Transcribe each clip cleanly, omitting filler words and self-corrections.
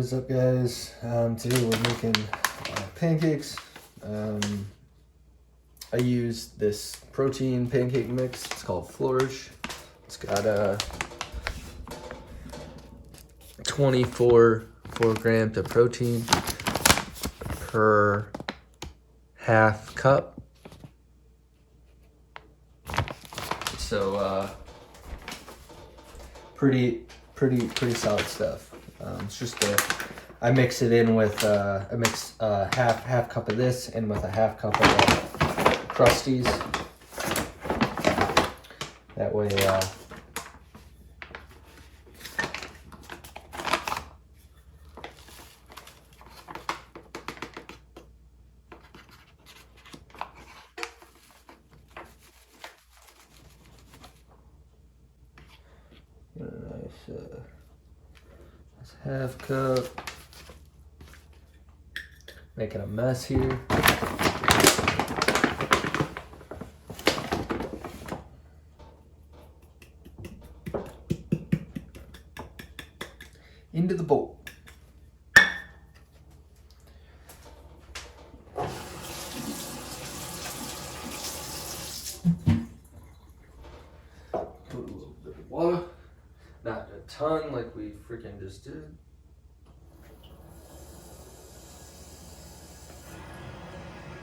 is up, guys? Today we're making pancakes. I used this protein pancake mix. It's called Flourish. It's got 24 grams of protein per half cup. So pretty solid stuff. It's just I mix it in with I mix half cup of this in with a half cup of Crusties. That way get a nice half cup. Making a mess here. Into the bowl. Put a little bit of water. Not a ton like we freaking just did.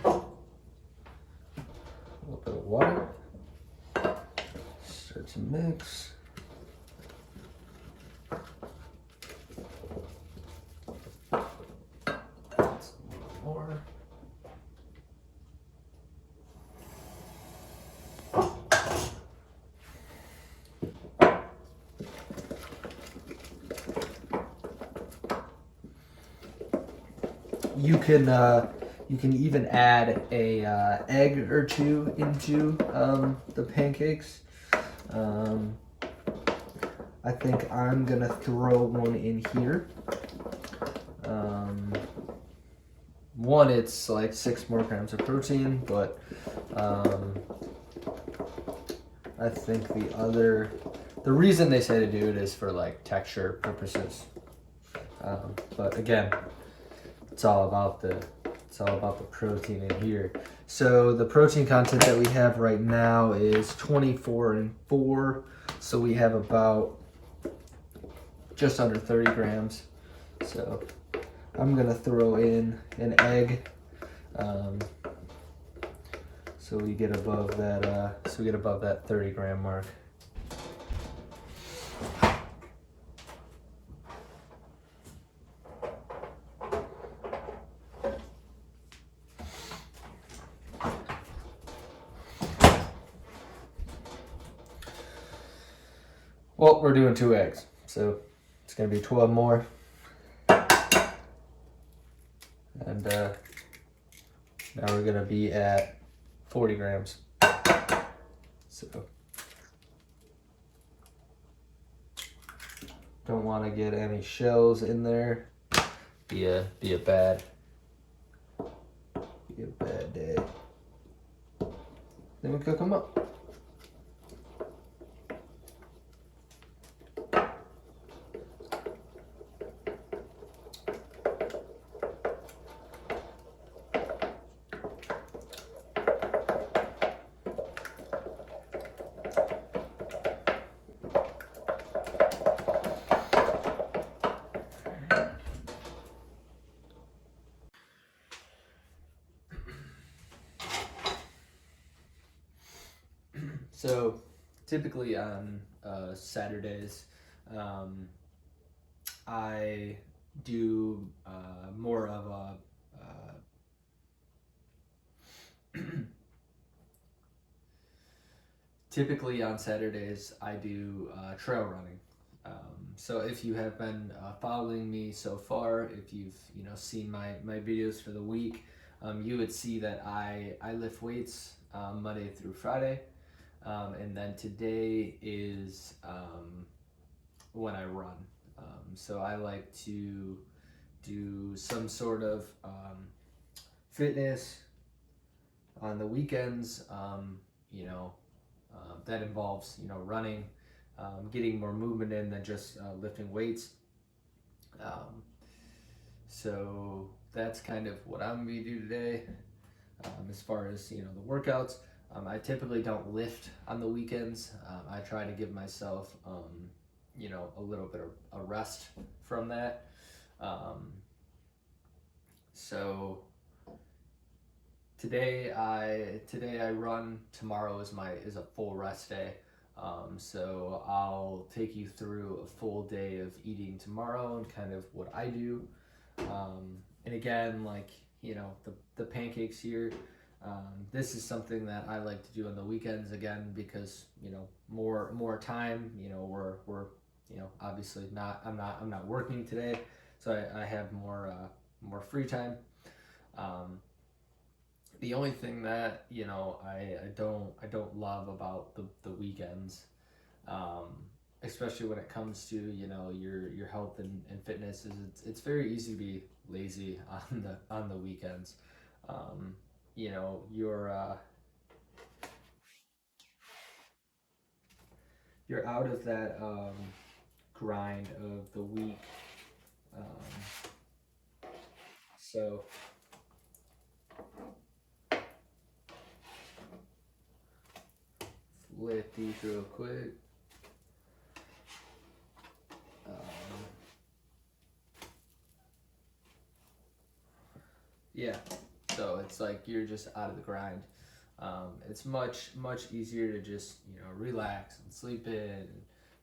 A little bit of water. Start to mix. More. You can even add a egg or two into the pancakes. I think I'm gonna throw one in here. One, it's like 6 more grams of protein, but I think the reason they say to do it is for like texture purposes. But again, it's all about the protein in here. So the protein content that we have right now is 24 and 4. So we have about just under 30 grams. So I'm gonna throw in an egg, so we get above that 30 gram mark. Well, we're doing 2 eggs, so it's gonna be 12 more. And now we're gonna be at 40 grams. So don't want to get any shells in there. Be a bad day. Then we cook them up. So typically on Saturdays, I do more of a typically on Saturdays I do trail running. So if you have been following me so far, if you've seen my videos for the week, you would see that I lift weights Monday through Friday. And then today is when I run. So I like to do some sort of fitness on the weekends, that involves, running, getting more movement in than just lifting weights. So that's kind of what I'm gonna do today. As far as the workouts, I typically don't lift on the weekends. I try to give myself a little bit of a rest from that. Um, so today I run. Tomorrow is a full rest day. So I'll take you through a full day of eating tomorrow and kind of what I do. And again, like the pancakes here. This is something that I like to do on the weekends again because more time. We're obviously not. I'm not working today, so I have more free time. Um, the only thing that I don't love about the weekends, um, especially when it comes to your health and fitness, is it's very easy to be lazy on the weekends. Um, you know you're out of that grind of the week. Um, so flip these real quick. Um, yeah, so it's like you're just out of the grind. It's much easier to just relax and sleep in,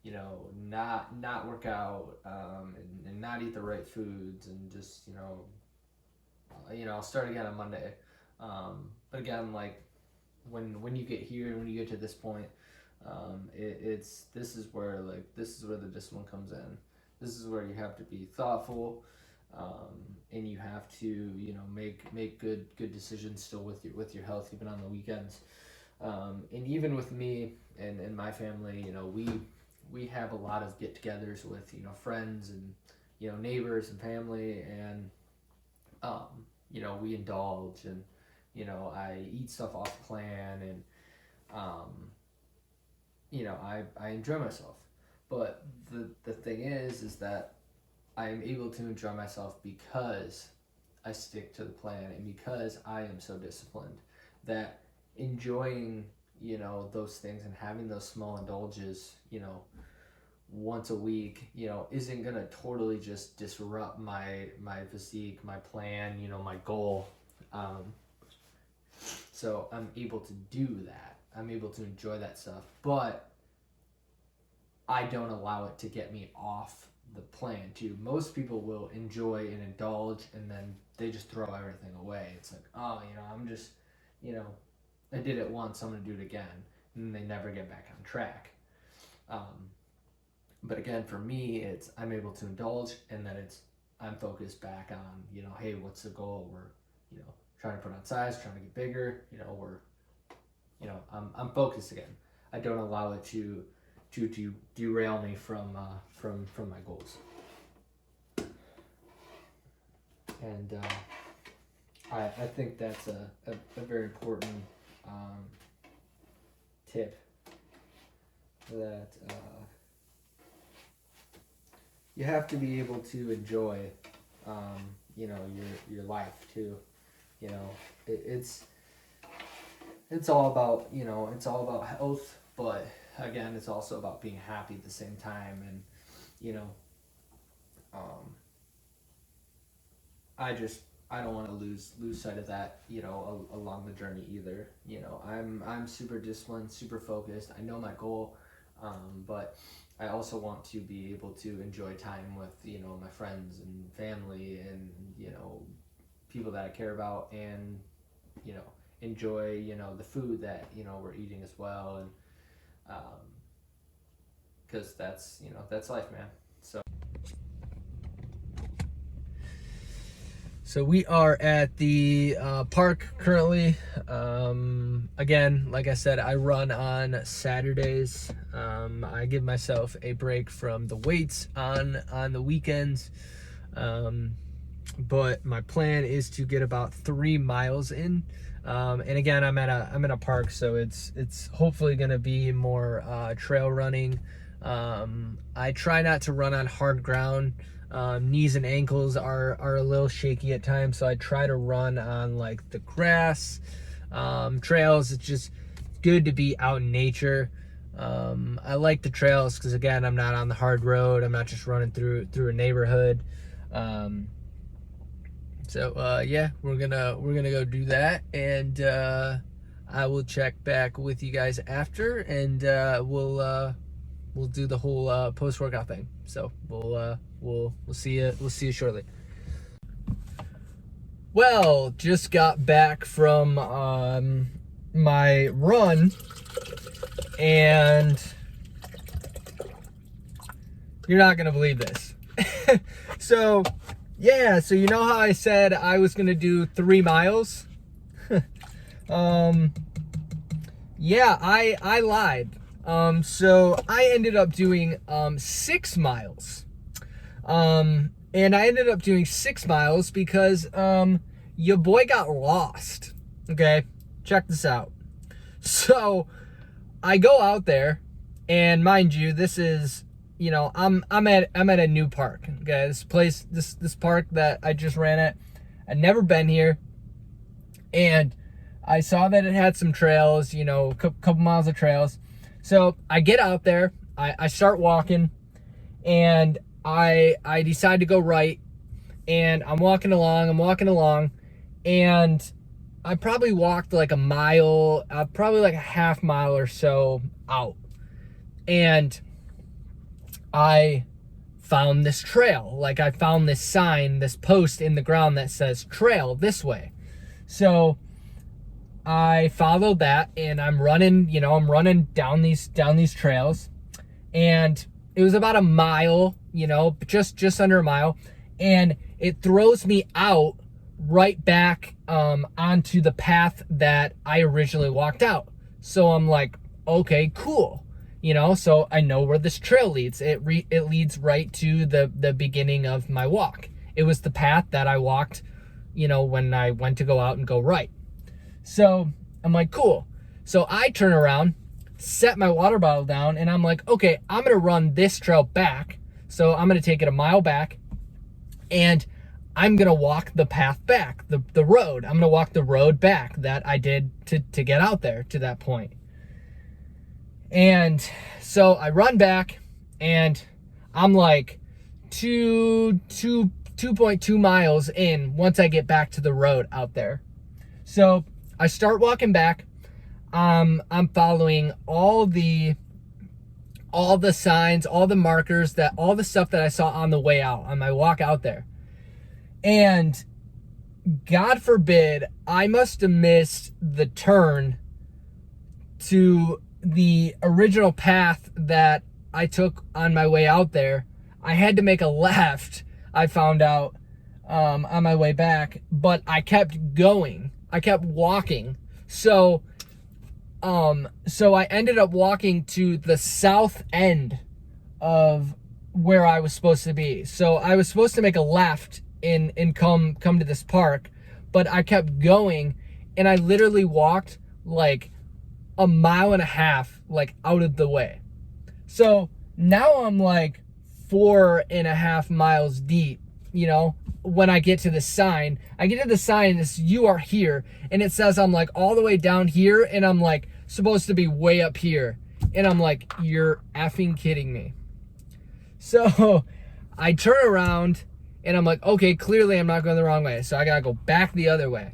and, not work out, and not eat the right foods, and just I'll start again on Monday. But again, like when you get here and when you get to this point, it's this is where the discipline comes in. This is where you have to be thoughtful, and you have to make good decisions still with your health even on the weekends. And even with me and my family, we have a lot of get-togethers with friends and neighbors and family, and we indulge, and I eat stuff off plan, and um, I enjoy myself. But the thing is that I am able to enjoy myself because I stick to the plan and because I am so disciplined that enjoying those things and having those small indulges once a week isn't gonna totally just disrupt my physique, my plan, my goal. um, so I'm able to do that. I'm able to enjoy that stuff, but I don't allow it to get me off the plan too. Most people will enjoy and indulge and then they just throw everything away. It's like, oh, I'm just, you know, I did it once, I'm gonna do it again, and then they never get back on track. Um, but again, for me, it's I'm able to indulge, and then I'm focused back on hey, what's the goal? We're trying to put on size, trying to get bigger. I'm focused again. I don't allow it to derail me from my goals. And I think that's a very important tip that you have to be able to enjoy your life too. It's all about it's all about health, but again, it's also about being happy at the same time. And you know um, I don't want to lose sight of that along the journey either. I'm super disciplined, super focused. I know my goal, but I also want to be able to enjoy time with my friends and family, and people that I care about, and you know enjoy the food that we're eating as well. And because that's life, man. So we are at the park currently. Again, like I said, I run on Saturdays. I give myself a break from the weights on the weekends. But my plan is to get about 3 miles in. And again, I'm at a park, so it's hopefully going to be more trail running. I try not to run on hard ground. Knees and ankles are a little shaky at times, so I try to run on like the grass, trails. It's just good to be out in nature. I like the trails because, again, I'm not on the hard road. I'm not just running through a neighborhood. Yeah, we're gonna go do that, and I will check back with you guys after, and we'll do the whole post-workout thing. So we'll see you shortly. Well, just got back from my run, and you're not gonna believe this. So you know how I said I was gonna do 3 miles? Yeah, I lied. So I ended up doing 6 miles. And I ended up doing 6 miles because your boy got lost. Okay, check this out. So I go out there, and mind you, this is, you know, I'm at a new park. Okay, this park that I just ran at, I'd never been here, and I saw that it had some trails, you know, a couple miles of trails. So I get out there, I start walking, and I decide to go right, and I'm walking along, and I probably walked like a mile, probably like a half mile or so out, and I found this trail. Like, I found this sign, this post in the ground that says trail this way. So I followed that, and I'm running down these trails, and it was about a mile, you know, just under a mile, and it throws me out right back onto the path that I originally walked out. So I'm like, okay, cool. You know, so I know where this trail leads. It leads right to the beginning of my walk. It was the path that I walked, you know, when I went to go out and go right. So I'm like, cool. So I turn around, set my water bottle down, and I'm like, okay, I'm going to run this trail back. So I'm going to take it a mile back, and I'm going to walk the path back, the road. I'm going to walk the road back that I did to get out there to that point. And so I run back, and I'm like 2.2 miles in once I get back to the road out there. So I start walking back. I'm following all the signs, all the markers, all the stuff that I saw on the way out, on my walk out there. And God forbid, I must have missed the turn to the original path that I took on my way out there. I had to make a left, I found out, on my way back, but I kept going. I kept walking. So I ended up walking to the south end of where I was supposed to be. So I was supposed to make a left and come to this park, but I kept going, and I literally walked like a mile and a half, like, out of the way. So now I'm like 4.5 miles deep, you know, when I get to the sign. I get to the sign, it's "You are here," and it says I'm like all the way down here, and I'm like supposed to be way up here. And I'm like, you're effing kidding me. So I turn around, and I'm like, okay, clearly I'm not going the wrong way. So I gotta go back the other way.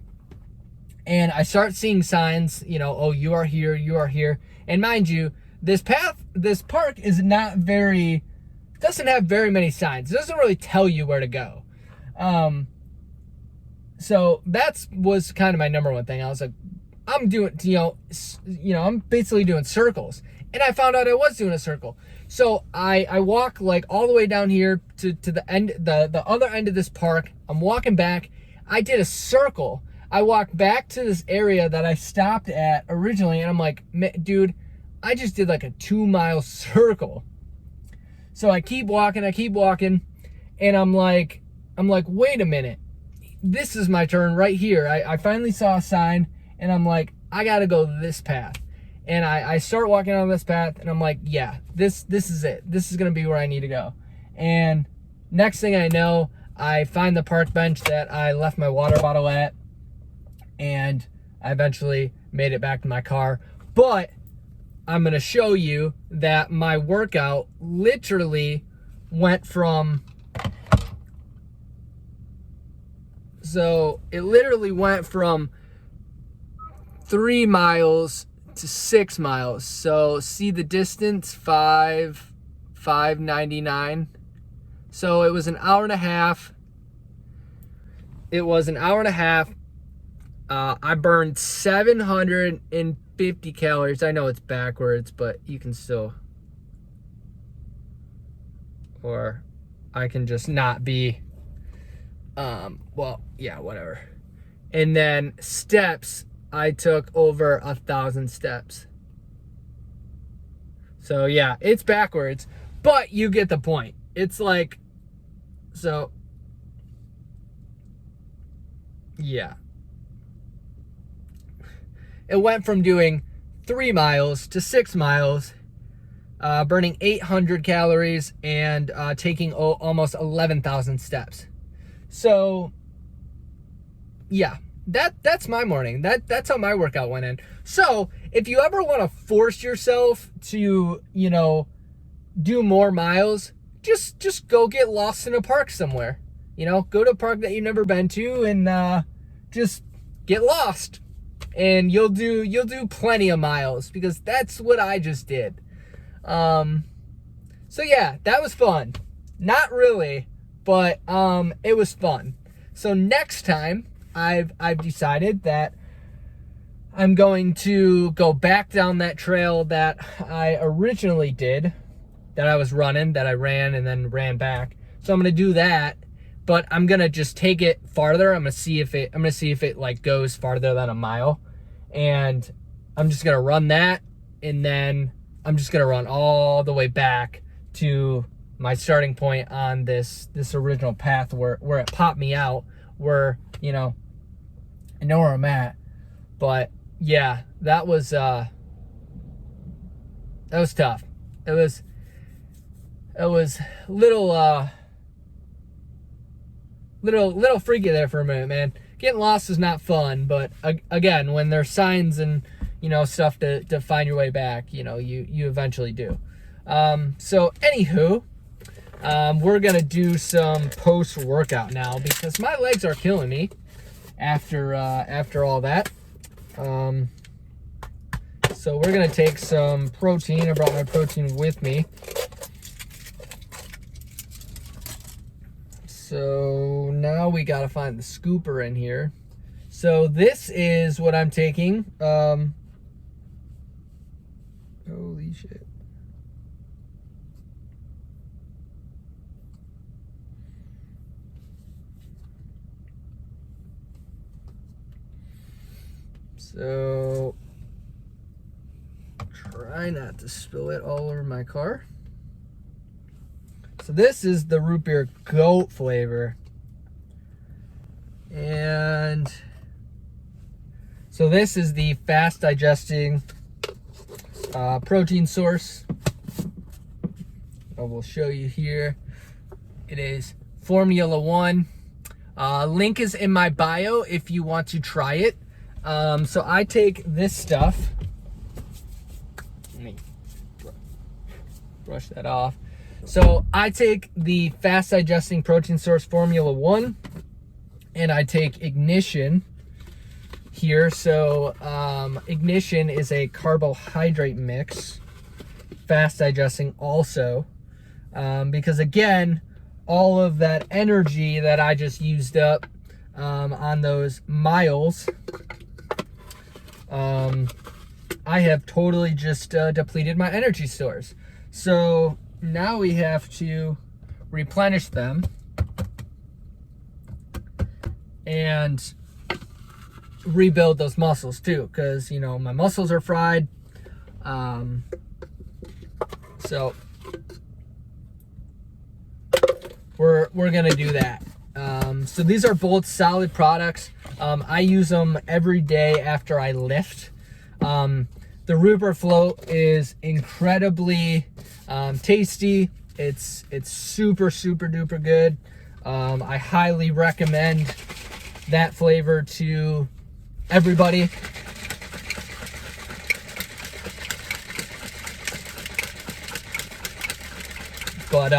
And I start seeing signs, you know, oh, you are here, you are here. And mind you, this park is doesn't have very many signs. It doesn't really tell you where to go. So that was kind of my number one thing. I was like, I'm doing, I'm basically doing circles. And I found out I was doing a circle. So I walk like all the way down here to the end, the other end of this park. I'm walking back. I did a circle. I walked back to this area that I stopped at originally, and I'm like, dude, I just did like a 2-mile circle. So I keep walking, and I'm like, wait a minute. This is my turn right here. I finally saw a sign, and I'm like, I gotta go this path. And I start walking on this path, and I'm like, yeah, this is it. This is gonna be where I need to go. And next thing I know, I find the park bench that I left my water bottle at, and I eventually made it back to my car. But I'm gonna show you that my workout literally went from, so it literally went from 3 miles to 6 miles. So see the distance, 5:99. So it was an hour and a half. It was an hour and a half. I burned 750 calories. I know it's backwards, but you can still, or I can just not be, well, yeah, whatever. And then steps, I took over 1,000 steps. So yeah, it's backwards, but you get the point. It's like, so yeah. It went from doing 3 miles to 6 miles, burning 800 calories and taking almost 11,000 steps. So yeah, that's my morning. That's how my workout went in. So if you ever want to force yourself to, you know, do more miles, just go get lost in a park somewhere. You know, go to a park that you've never been to and just get lost. And you'll do plenty of miles, because that's what I just did. So yeah, that was fun. Not really, but it was fun. So next time I've decided that I'm going to go back down that trail that I originally did, that I was running, that I ran and then ran back. So I'm gonna do that, but I'm gonna just take it farther. I'm gonna see if it like goes farther than a mile, and I'm just gonna run that, and then I'm just gonna run all the way back to my starting point on this original path where it popped me out, where, you know, I know where I'm at. But yeah, that was tough. It was little freaky there for a minute, man. Getting lost is not fun, but again, when there's signs and, you know, stuff to find your way back, you know, you eventually do. So anywho, we're gonna do some post-workout now, because my legs are killing me after all that. So we're gonna take some protein. I brought my protein with me. So now we gotta find the scooper in here. So this is what I'm taking. Holy shit. So try not to spill it all over my car. So this is the root beer goat flavor. And so this is the fast digesting protein source. I will show you here. It is Formula 1. Link is in my bio if you want to try it. So I take this stuff. Let me brush that off. So I take the fast digesting protein source Formula 1, and I take Ignition here. So Ignition is a carbohydrate mix, fast digesting also, because again, all of that energy that I just used up on those miles, I have totally just depleted my energy stores. So now we have to replenish them and rebuild those muscles too, because, you know, my muscles are fried. So we're gonna do that. So these are both solid products. I use them every day after I lift. The root beer float is incredibly tasty. It's super duper good. I highly recommend that flavor to everybody. But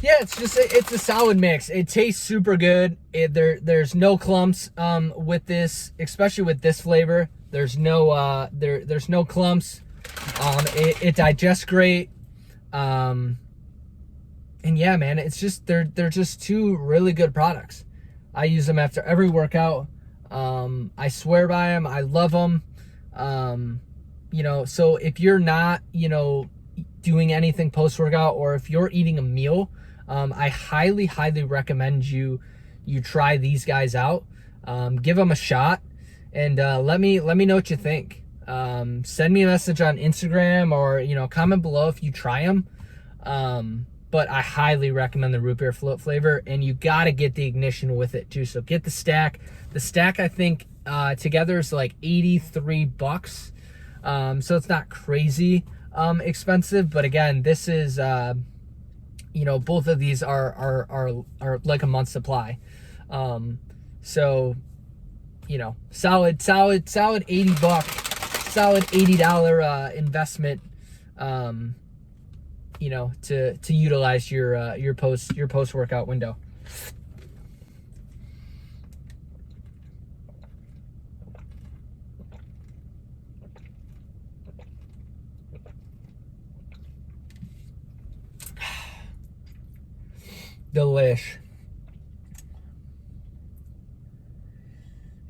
yeah, it's a solid mix. It tastes super good. There's no clumps with this, especially with this flavor. There's no there's no clumps. It digests great. And yeah, man, it's just they're just two really good products. I use them after every workout. I swear by them. I love them. You know, so if you're not, you know, doing anything post-workout, or if you're eating a meal, I highly recommend you try these guys out. Give them a shot, and let me know what you think. Send me a message on Instagram, or, you know, comment below if you try them. But I highly recommend the root beer float flavor, and you gotta get the ignition with it too. So get the stack. The stack, I think, together is like $83. So it's not crazy expensive, but again, this is you know, both of these are like a month's supply. So, you know, solid $80, solid $80 investment, you know, to utilize your post workout window. Delish.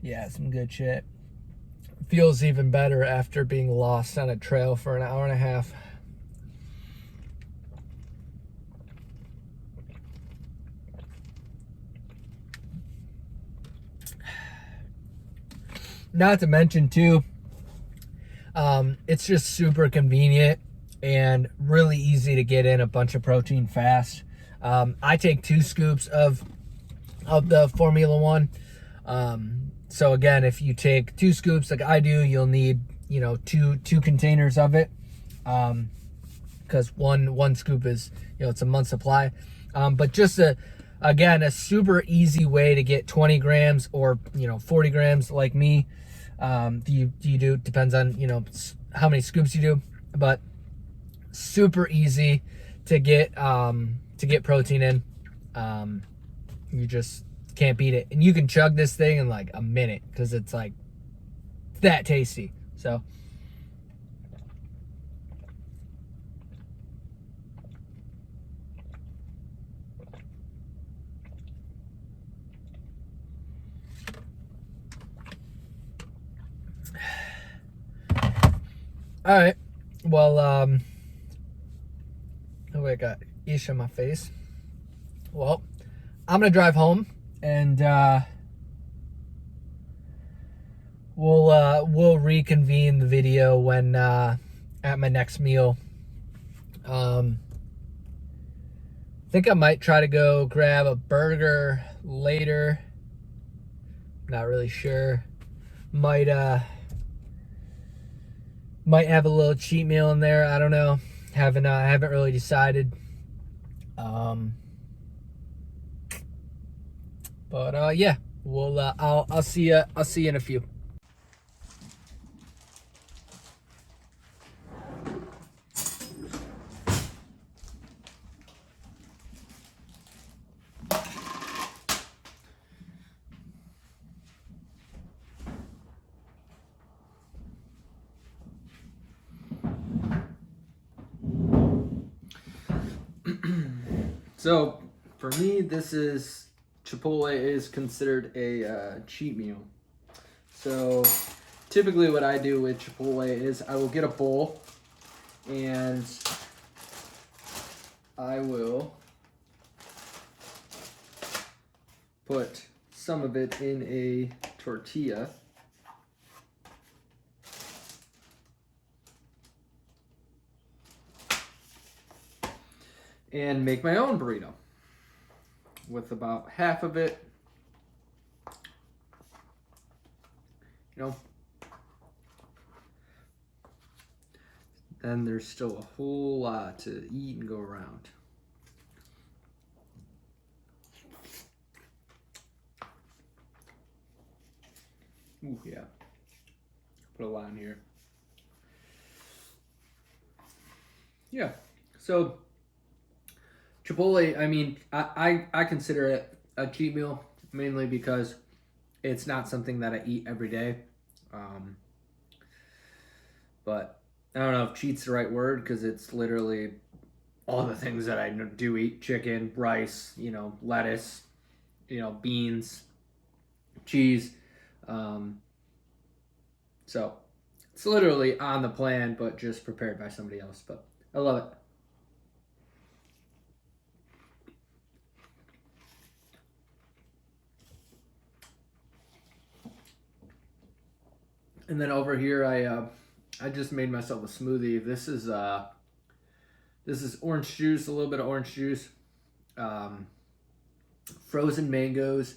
Yeah, some good shit. Feels even better after being lost on a trail for an hour and a half. Not to mention too, it's just super convenient and really easy to get in a bunch of protein fast. I take 2 scoops of the Formula One. So again, if you take 2 scoops like I do, you'll need, you know, two containers of it. Because one scoop is, you know, it's a month's supply. But just again, a super easy way to get 20 grams or, you know, 40 grams like me. Do you do, depends on, you know, how many scoops you do, but super easy to get protein in. You just can't beat it, and you can chug this thing in like a minute because it's like that tasty. So all right, well, oh, I got ish on my face. Well, I'm gonna drive home, and we'll reconvene the video when at my next meal. I think I might try to go grab a burger later. Not really sure. Might have a little cheat meal in there. I don't know. Haven't really decided. But yeah, we'll I'll see you in a few. So for me, Chipotle is considered a cheat meal. So typically what I do with Chipotle is I will get a bowl, and I will put some of it in a tortilla. And make my own burrito with about half of it, you know, and there's still a whole lot to eat and go around. Ooh, yeah. Put a lot in here. Yeah. So Chipotle, I mean, I consider it a cheat meal mainly because it's not something that I eat every day. Um, but I don't know if cheat's the right word because it's literally all the things that I do eat: chicken, rice, lettuce, beans, cheese. Um, so it's literally on the plan, but just prepared by somebody else. But I love it. And then over here, I just made myself a smoothie. This is orange juice, a little bit of orange juice, um, frozen mangoes,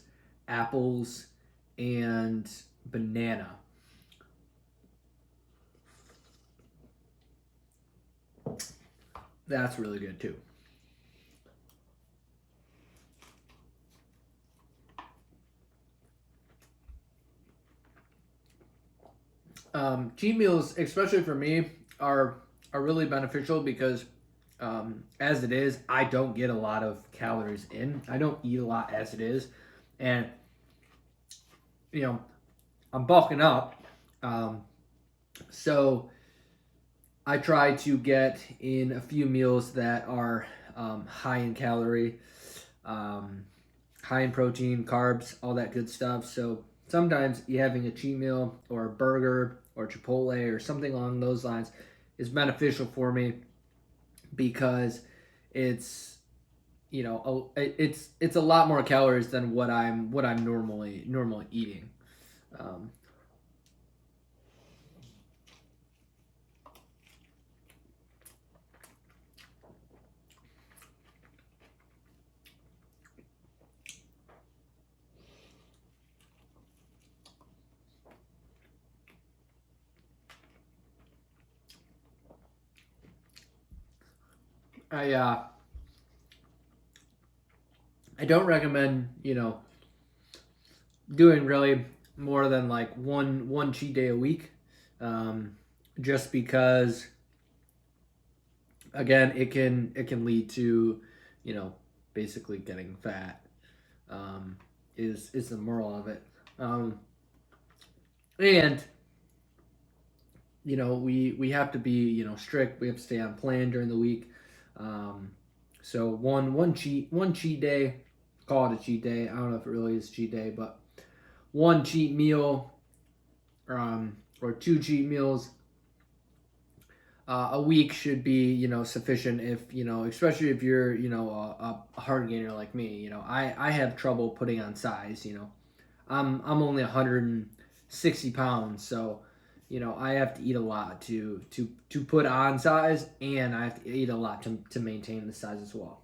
apples, and banana. That's really good too. Cheat meals, especially for me, are really beneficial because as it is, I don't get a lot of calories in. I don't eat a lot as it is, and you know I'm bulking up, so I try to get in a few meals that are high in calorie, um, high in protein, carbs, all that good stuff. So sometimes you having a cheat meal or a burger or Chipotle or something along those lines is beneficial for me because it's it's a lot more calories than what I'm normally eating. Um, I I don't recommend doing really more than like one cheat day a week, um, just because again it can lead to basically getting fat, is the moral of it, and we have to be strict. We have to stay on plan during the week. So one cheat day, call it a cheat day. I don't know if it really is a cheat day, but one cheat meal, or two cheat meals a week should be sufficient. If especially if you're a hard gainer like me. I have trouble putting on size. I'm only 160 pounds, so I have to eat a lot to put on size, and I have to eat a lot to maintain the size as well.